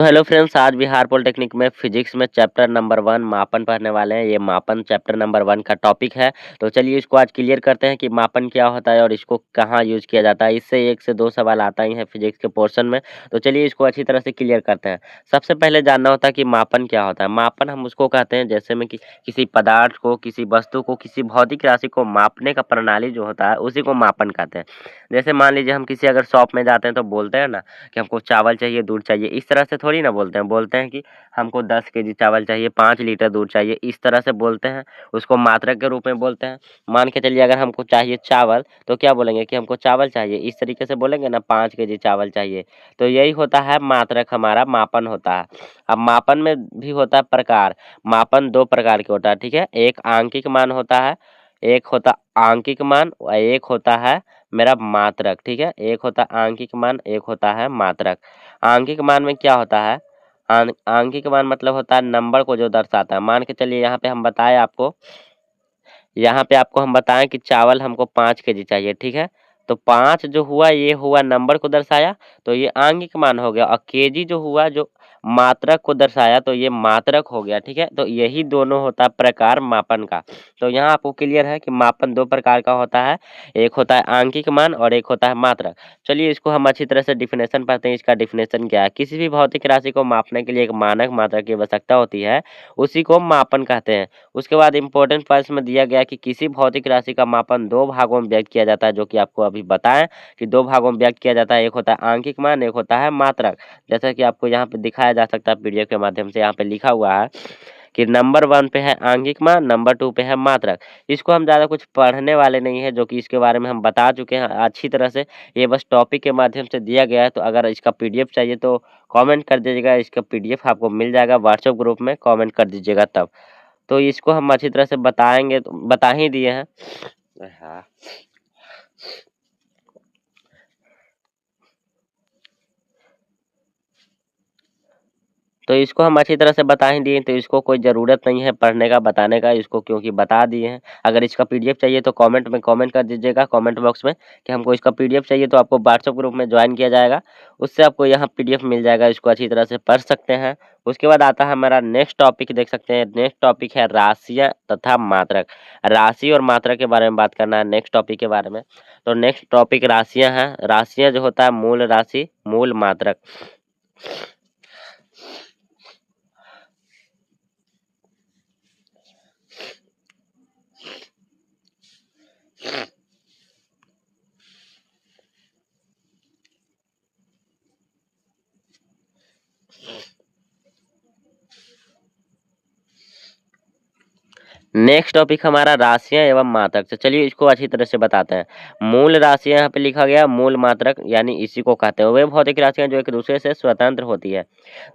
तो hello friends, आज Bihar polytechnic में फिजिक्स में चैप्टर नंबर 1 मापन पढ़ने वाले हैं। ये मापन चैप्टर नंबर 1 का टॉपिक है। तो चलिए इसको आज क्लियर करते हैं कि मापन क्या होता है और इसको कहाँ यूज किया जाता है। इससे 1 से 2 सवाल आता ही है फिजिक्स के पोर्शन में। तो चलिए इसको अच्छी तरह से क्लियर करते हैं। सबसे पहले जानना होता है कि मापन क्या होता है। मापन हम उसको कहते हैं जैसे में कि किसी पदार्थ को, किसी वस्तु को, किसी भौतिक राशि को मापने का प्रणाली जो होता है उसी को मापन कहते हैं। जैसे मान लीजिए हम किसी अगर शॉप में जाते हैं तो बोलते हैं ना कि हमको चावल चाहिए, दूध चाहिए। इस तरह से थोड़ी ना बोलते हैं कि हमको 10 केजी चावल चाहिए, 5 लीटर दूध चाहिए। इस तरह से बोलते हैं, उसको मात्रक के रूप में बोलते हैं। मान के चलिए अगर हमको चाहिए चावल तो क्या बोलेंगे कि हमको चावल चाहिए, इस तरीके से बोलेंगे ना 5 केजी चावल चाहिए। तो यही होता है मात्रक, हमारा मापन होता है। अब मापन में भी होता है प्रकार। मापन 2 प्रकार के होता है, ठीक है। एक आंकिक मान होता है, एक होता आंकिक मान और एक होता है मेरा मात्रक, ठीक है। एक होता आंकिक मान, एक होता है मात्रक। आंकिक मान में क्या होता है, आंकिक मान मतलब होता है नंबर को जो दर्शाता है। मान के चलिए यहाँ पे हम बताएं आपको, यहाँ पे आपको हम बताएं कि चावल हमको 5 केजी चाहिए, ठीक है। तो 5 जो हुआ ये हुआ नंबर को दर्शाया, तो ये आंगिक मान हो गया। और केजी जो हुआ जो मात्रक को दर्शाया, तो ये मात्रक हो गया, ठीक है। तो यही दोनों होता है प्रकार मापन का। तो यहाँ आपको क्लियर है कि मापन 2 प्रकार का होता है, एक होता है आंकिक मान और एक होता है मात्रक। चलिए इसको हम अच्छी तरह से डिफिनेशन पढ़ते हैं। इसका डिफिनेशन क्या है, किसी भी भौतिक राशि को मापने के लिए एक मानक मात्रक की आवश्यकता होती है, उसी को मापन कहते हैं। उसके बाद इंपॉर्टेंट पॉइंट्स में दिया गया कि किसी भौतिक राशि का मापन 2 भागों में व्यक्त किया जाता है, जो कि आपको अभी बताएं कि 2 भागों में व्यक्त किया जाता है। एक होता है आंकिक मान, एक होता है मात्रक। जैसा कि आपको यहाँ पे दिखाया जा सकता है पीडीएफ के माध्यम से, यहाँ पे लिखा हुआ है कि नंबर 1 पे है आंगिक मान, नंबर 2 पे है मात्रक। इसको हम ज़्यादा कुछ पढ़ने वाले नहीं है, जो कि इसके बारे में हम बता चुके हैं अच्छी तरह से। ये बस टॉपिक के माध्यम से दिया गया है। तो अगर इसका पीडीएफ चाहिए तो कमेंट कर दीजिएगा, इसका पीडीएफ आपको मिल जाएगा व्हाट्सएप ग्रुप में, कमेंट कर दीजिएगा तब। तो इसको हम अच्छी तरह से बताएंगे, तो बता ही दिए हैं। हाँ, तो इसको हम अच्छी तरह से बता ही दिए, तो इसको कोई ज़रूरत नहीं है पढ़ने का, बताने का इसको, क्योंकि बता दिए हैं। अगर इसका पीडीएफ चाहिए तो कमेंट में कमेंट कर दीजिएगा, कमेंट बॉक्स में कि हमको इसका पीडीएफ चाहिए। तो आपको व्हाट्सएप ग्रुप में ज्वाइन किया जाएगा, उससे आपको यहाँ पीडीएफ मिल जाएगा। इसको अच्छी तरह से पढ़ सकते हैं। उसके बाद आता है हमारा नेक्स्ट टॉपिक, देख सकते हैं नेक्स्ट टॉपिक है राशियाँ तथा मात्रक। राशि और मात्रक के बारे में बात करना है नेक्स्ट टॉपिक के बारे में। तो नेक्स्ट टॉपिक राशियाँ हैं। राशियाँ जो होता है मूल राशि, मूल मात्रक। नेक्स्ट टॉपिक हमारा राशियां एवं मात्रक। तो चलिए इसको अच्छी तरह से बताते हैं। मूल राशियां यहाँ पे लिखा गया, मूल मात्रक यानी इसी को कहते हैं वे भौतिक राशियां जो एक दूसरे से स्वतंत्र होती है।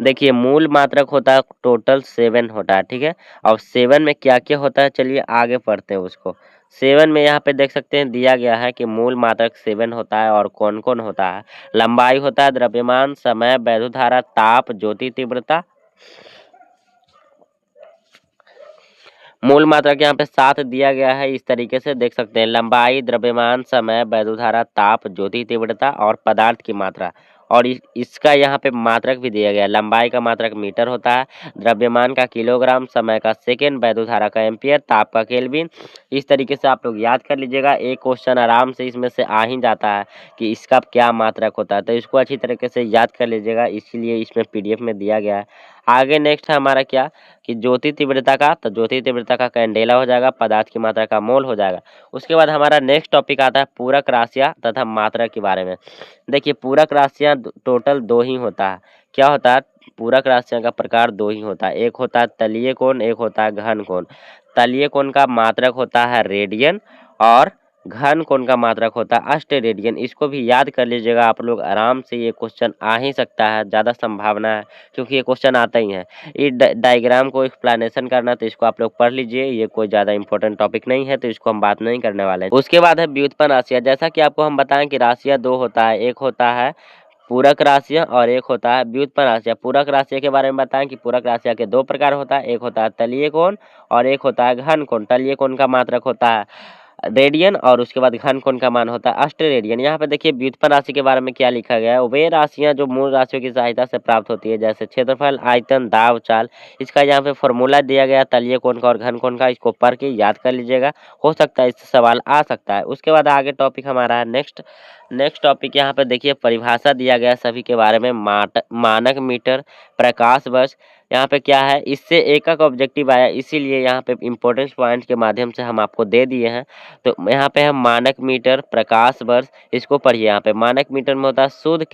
देखिए मूल मात्रक होता है टोटल 7 होता है, ठीक है। और 7 में क्या क्या होता है, चलिए आगे पढ़ते हैं उसको। 7 में यहाँ पे देख सकते हैं दिया गया है कि मूल मात्रक 7 होता है और कौन कौन होता है। लंबाई होता है, द्रव्यमान, समय, वैद्युत धारा, ताप, ज्योति तीव्रता। मूल मात्रक यहाँ पे 7 दिया गया है, इस तरीके से देख सकते हैं। लंबाई, द्रव्यमान, समय, वैद्युत धारा, ताप, ज्योति तीव्रता और पदार्थ की मात्रा। और इसका यहाँ पे मात्रक भी दिया गया है। लंबाई का मात्रक मीटर होता है, द्रव्यमान का किलोग्राम, समय का सेकेंड, वैद्युत धारा का एम्पियर, ताप का केल्विन। इस तरीके से आप लोग याद कर लीजिएगा। एक क्वेश्चन आराम से इसमें से आ ही जाता है कि इसका क्या मात्रक होता है। तो इसको अच्छी तरीके से याद कर लीजिएगा, इसीलिए इसमें पीडीएफ में दिया गया है। आगे नेक्स्ट है हमारा क्या कि ज्योति तीव्रता का, तो ज्योति तीव्रता का कैंडेला हो जाएगा, पदार्थ की मात्रा का मोल हो जाएगा। उसके बाद हमारा नेक्स्ट टॉपिक आता है पूरक राशियाँ तथा मात्रा के बारे में। देखिए पूरक राशियाँ टोटल 2 ही होता है। क्या होता है, पूरक राशियाँ का प्रकार 2 ही होता है। एक होता है तलीय कोण, एक होता है घन कोण। तलीय कोण का मात्रक होता है रेडियन और घन कोण का मात्रक होता है अष्टरेडियन। इसको भी याद कर लीजिएगा आप लोग आराम से, ये क्वेश्चन आ ही सकता है, ज़्यादा संभावना है क्योंकि ये क्वेश्चन आता ही है। ये डायग्राम को एक्सप्लेनेशन करना, तो इसको आप लोग पढ़ लीजिए। ये कोई ज़्यादा इंपॉर्टेंट टॉपिक नहीं है, तो इसको हम बात नहीं करने वाले हैं। उसके बाद है व्युत्पन्न राशियाँ। जैसा कि आपको हम बताएं कि राशियाँ 2 होता है, एक होता है पूरक राशियाँ और एक होता है व्युत्पन्न राशियाँ। पूरक राशियाँ के बारे में बताएं कि पूरक राशियाँ के 2 प्रकार होता है, एक होता है तलीय कोण और एक होता है घन कोण। तलीय कोण का मात्रक होता है रेडियन और उसके बाद घन कोण का मान होता है अष्टरेडियन। यहाँ पे देखिए व्युत्पन्न राशि के बारे में क्या लिखा गया है। वे राशियां जो मूल राशियों की सहायता से प्राप्त होती है, जैसे क्षेत्रफल, आयतन, दाब, चाल, इसका यहाँ पे फॉर्मूला दिया गया तलीय कोण का और घन कोण का, इसको पढ़ के याद कर लीजिएगा, हो सकता है इससे सवाल आ सकता है। उसके बाद आगे टॉपिक हमारा है नेक्स्ट टॉपिक। यहाँ पे देखिए परिभाषा दिया गया है सभी के बारे में। मानक मीटर, प्रकाश वर्ष, यहाँ पे क्या है, इससे एकक ऑब्जेक्टिव आया, इसीलिए यहाँ पे इंपॉर्टेंस पॉइंट के माध्यम से हम आपको दे दिए हैं। तो यहाँ पे हम मानक मीटर, प्रकाश वर्ष, इसको पढ़िए। यहाँ पे मानक मीटर में होता है शुद्ध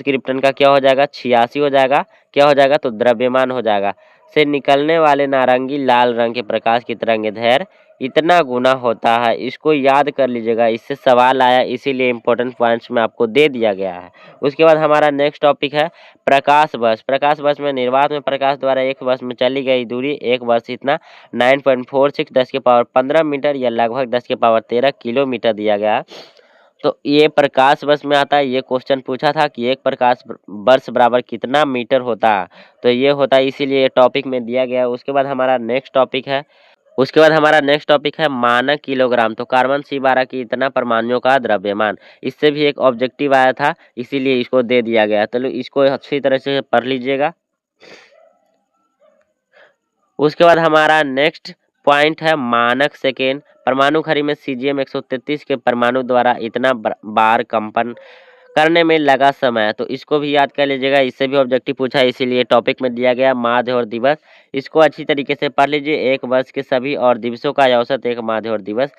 क्रिप्टन का क्या हो जाएगा, 86 हो जाएगा, क्या हो जाएगा, तो द्रव्यमान हो जाएगा। से निकलने वाले नारंगी लाल रंग के प्रकाश की तरंगदैर्घ्य इतना गुना होता है, इसको याद कर लीजिएगा, इससे सवाल आया, इसीलिए इंपॉर्टेंट पॉइंट्स में आपको दे दिया गया है। उसके बाद हमारा नेक्स्ट टॉपिक है प्रकाश वर्ष। प्रकाश वर्ष में निर्वात में प्रकाश द्वारा एक वर्ष में चली गई दूरी, एक वर्ष इतना 9.46 10 के पावर 15 मीटर या लगभग 10 के पावर 13 किलोमीटर दिया गया है। तो ये प्रकाश वर्ष में आता है। ये क्वेश्चन पूछा था कि एक प्रकाश वर्ष बराबर कितना मीटर होता है, तो ये होता है, इसीलिए टॉपिक में दिया गया है। उसके बाद हमारा नेक्स्ट टॉपिक है मानक किलोग्राम। तो कार्बन C12 की इतना परमाणुओं का द्रव्यमान, इससे भी एक ऑब्जेक्टिव आया था, इसीलिए इसको दे दिया गया। तो इसको अच्छी तरह से पढ़ लीजिएगा। उसके बाद हमारा नेक्स्ट पॉइंट है मानक सेकेंड। परमाणु घड़ी में सीजियम 133 के परमाणु द्वारा इतना बार कंपन करने में लगा समय, तो इसको भी याद कर लीजिएगा, इससे भी ऑब्जेक्टिव पूछा है, इसीलिए टॉपिक में दिया गया माध्य और दिवस। इसको अच्छी तरीके से पढ़ लीजिए। एक वर्ष के सभी और दिवसों का औसत एक माध्य और दिवस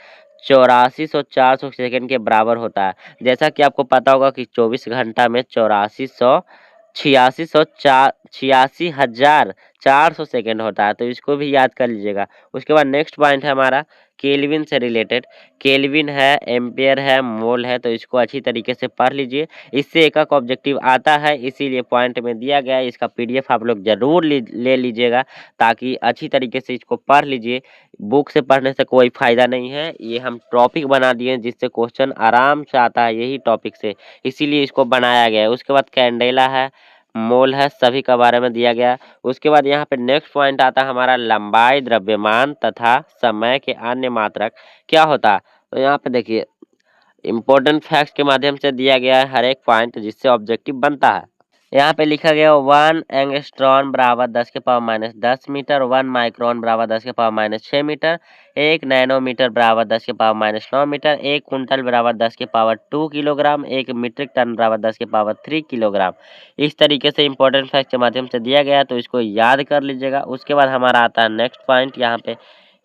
8400 सेकंड के बराबर होता है। जैसा कि आपको पता होगा कि 24 घंटा में 86,400 सेकेंड होता है, तो इसको भी याद कर लीजिएगा। उसके बाद नेक्स्ट पॉइंट है हमारा केल्विन से रिलेटेड। केल्विन है, एम्पियर है, मोल है, तो इसको अच्छी तरीके से पढ़ लीजिए, इससे एकक ऑब्जेक्टिव आता है, इसीलिए पॉइंट में दिया गया है। इसका PDF आप लोग जरूर ले लीजिएगा, ताकि अच्छी तरीके से इसको पढ़ लीजिए। बुक से पढ़ने से कोई फायदा नहीं है, ये हम टॉपिक बना दिए जिससे क्वेश्चन आराम से आता है यही टॉपिक से, इसीलिए इसको बनाया गया है। उसके बाद कैंडेला है, मोल है, सभी का बारे में दिया गया। उसके बाद यहाँ पे नेक्स्ट पॉइंट आता है हमारा लंबाई, द्रव्यमान तथा समय के अन्य मात्रक क्या होता है। तो यहाँ पे देखिए इंपॉर्टेंट फैक्ट्स के माध्यम से दिया गया है हर एक पॉइंट, जिससे ऑब्जेक्टिव बनता है। यहाँ पे लिखा गया 1 एंगस्ट्रॉन बराबर 10 के पावर माइनस 10 मीटर, 1 माइक्रोन बराबर 10 के पावर माइनस 6 मीटर, 1 नैनोमीटर बराबर 10 के पावर माइनस 9 मीटर, 1 कुंटल बराबर 10 के पावर 2 किलोग्राम, 1 मीट्रिक टन बराबर 10 के पावर 3 किलोग्राम। इस तरीके से इंपॉर्टेंट फैक्ट के माध्यम से दिया गया, तो इसको याद कर लीजिएगा। उसके बाद हमारा आता है नेक्स्ट पॉइंट, यहाँ पे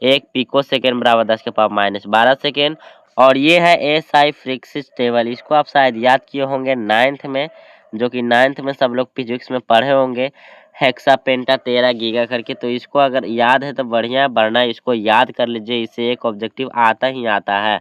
1 पिको सेकेंड बराबर 10 के पावर माइनस 12 सेकेंड, और ये है SI फ्रिक्सिस टेबल। इसको आप शायद याद किए होंगे 9th में, जो कि 9th में सब लोग फिजिक्स में पढ़े होंगे, हेक्सा पेंटा टेरा गीगा करके। तो इसको अगर याद है तो बढ़िया, वरना इसको याद कर लीजिए, इससे एक ऑब्जेक्टिव आता ही आता है।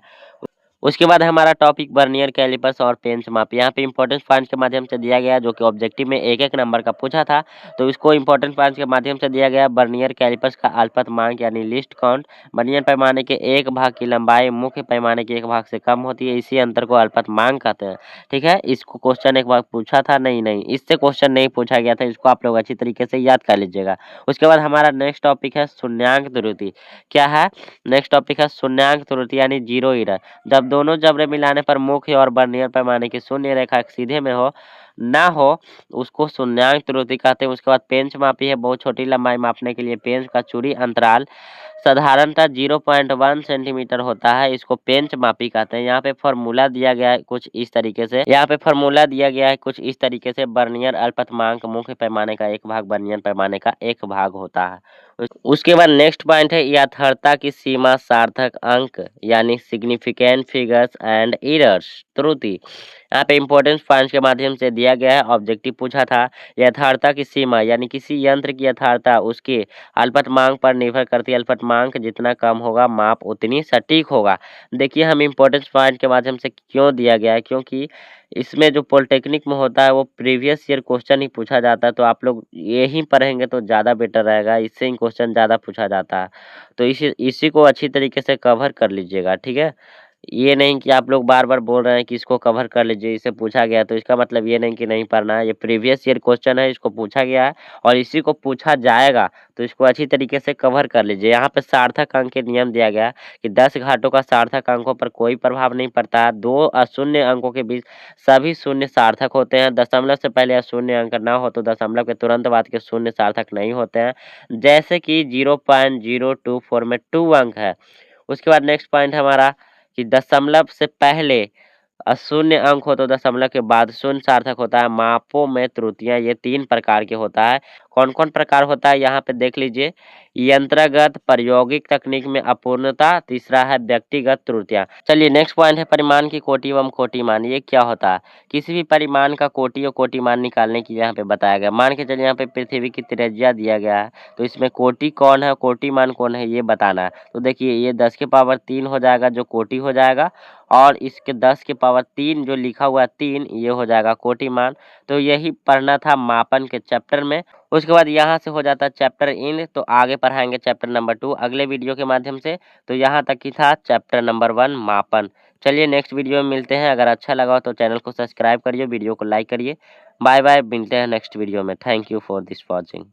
उसके बाद हमारा टॉपिक वर्नियर कैलिपर्स और पेंच माप। यहाँ पे इंपॉर्टेंट पॉइंट्स के माध्यम से दिया गया, जो कि ऑब्जेक्टिव में एक एक नंबर का पूछा था, तो इसको इंपॉर्टेंट पॉइंट्स के माध्यम से दिया गया। वर्नियर कैलिपर्स का अल्पतमांक यानी लीस्ट काउंट, वर्नियर पैमाने के एक भाग की लंबाई मुख्य पैमाने के एक भाग से कम होती है, इसी अंतर को अल्पतमांक कहते हैं। ठीक है, इसको क्वेश्चन एक बार पूछा था, नहीं इससे क्वेश्चन नहीं पूछा गया था, इसको आप लोग अच्छी तरीके से याद कर लीजिएगा। उसके बाद हमारा नेक्स्ट टॉपिक है शून्यांक त्रुटि। क्या है, नेक्स्ट टॉपिक है शून्यांक त्रुटि यानी जीरो एरर। जब दोनों जबरे मिलाने पर मुख्य और वर्नियर पैमाने की शून्य रेखा एक सीधे में हो ना हो, उसको शून्यांक त्रुटि कहते हैं। उसके बाद पेंच मापी है, बहुत छोटी लंबाई मापने के लिए पेंच का चूड़ी अंतराल साधारणतः 0.1 सेंटीमीटर होता है, इसको पेंच मापी कहते हैं। यहाँ पे फॉर्मूला दिया गया है कुछ इस तरीके से, वर्नियर अल्पतमांक मुख्य पैमाने का एक भाग वर्नियर पैमाने का एक भाग होता है। उसके बाद नेक्स्ट पॉइंट है यथार्थता की सीमा सार्थक अंक यानी सिग्निफिकेंट फिगर्स एंड एरर्स त्रुटि। यहाँ पे इंपॉर्टेंट पॉइंट्स के माध्यम से दिया गया है, ऑब्जेक्टिव पूछा था। यथार्थता की सीमा यानी किसी यंत्र की यथार्थता उसके अल्पतमांक पर निर्भर करती है, अल्पतमांक जितना कम होगा माप उतनी सटीक होगा। देखिए हम इंपॉर्टेंट पॉइंट के माध्यम से क्यों दिया गया है, क्योंकि इसमें जो पॉलिटेक्निक में होता है वो प्रीवियस ईयर क्वेश्चन ही पूछा जाता है, तो आप लोग यही पढ़ेंगे तो ज़्यादा बेटर रहेगा, इससे ही क्वेश्चन ज़्यादा पूछा जाता है, तो इसी को अच्छी तरीके से कवर कर लीजिएगा। ठीक है, ये नहीं कि आप लोग बार-बार बोल रहे हैं कि इसको कवर कर लीजिए, इसे पूछा गया है, तो इसका मतलब ये नहीं कि नहीं पढ़ना है। ये प्रीवियस ईयर क्वेश्चन है, इसको पूछा गया है और इसी को पूछा जाएगा, तो इसको अच्छी तरीके से कवर कर लीजिए। यहाँ पे सार्थक अंक के नियम दिया गया है कि 10 घाटों का सार्थक अंकों पर कोई प्रभाव नहीं पड़ता है। 2 अशून्य अंकों के बीच सभी शून्य सार्थक होते हैं। दशमलव से पहले अशून्य अंक ना हो तो दशमलव के तुरंत बाद के शून्य सार्थक नहीं होते हैं। जैसे कि 0.024 में 2 अंक है। उसके बाद नेक्स्ट पॉइंट हमारा कि दशमलव से पहले शून्य अंक हो तो दशमलव के बाद शून्य सार्थक होता है। मापों में त्रुटियां ये 3 प्रकार के होता है। कौन-कौन प्रकार होता है यहाँ पे देख लीजिए। यंत्रगत, प्रायोगिक तकनीक में अपूर्णता, तीसरा है व्यक्तिगत त्रुटियां। चलिए नेक्स्ट पॉइंट है परिमाण की कोटि एवं कोटिमान। ये क्या होता है? किसी भी परिमाण का कोटि और कोटिमान निकालने के लिए यहाँ पे बताया गया। मान के चलिए यहाँ पे पृथ्वी की त्रिज्या दिया गया है, तो इसमें कोटि कौन है, कोटिमान कौन है, ये बताना है। तो देखिए ये 10 के पावर 3 हो जाएगा जो कोटि हो जाएगा, और इसके 10 के पावर 3 जो लिखा हुआ है 3, ये हो जाएगा कोटिमान। तो यही पढ़ना था मापन के चैप्टर में। उसके बाद यहाँ से हो जाता है चैप्टर इन, तो आगे पढ़ाएंगे चैप्टर नंबर 2 अगले वीडियो के माध्यम से। तो यहाँ तक ही था चैप्टर नंबर 1 मापन। चलिए नेक्स्ट वीडियो में मिलते हैं। अगर अच्छा लगा हो तो चैनल को सब्सक्राइब करिए, वीडियो को लाइक करिए। बाय बाय, मिलते हैं नेक्स्ट वीडियो में। Thank you for this watching.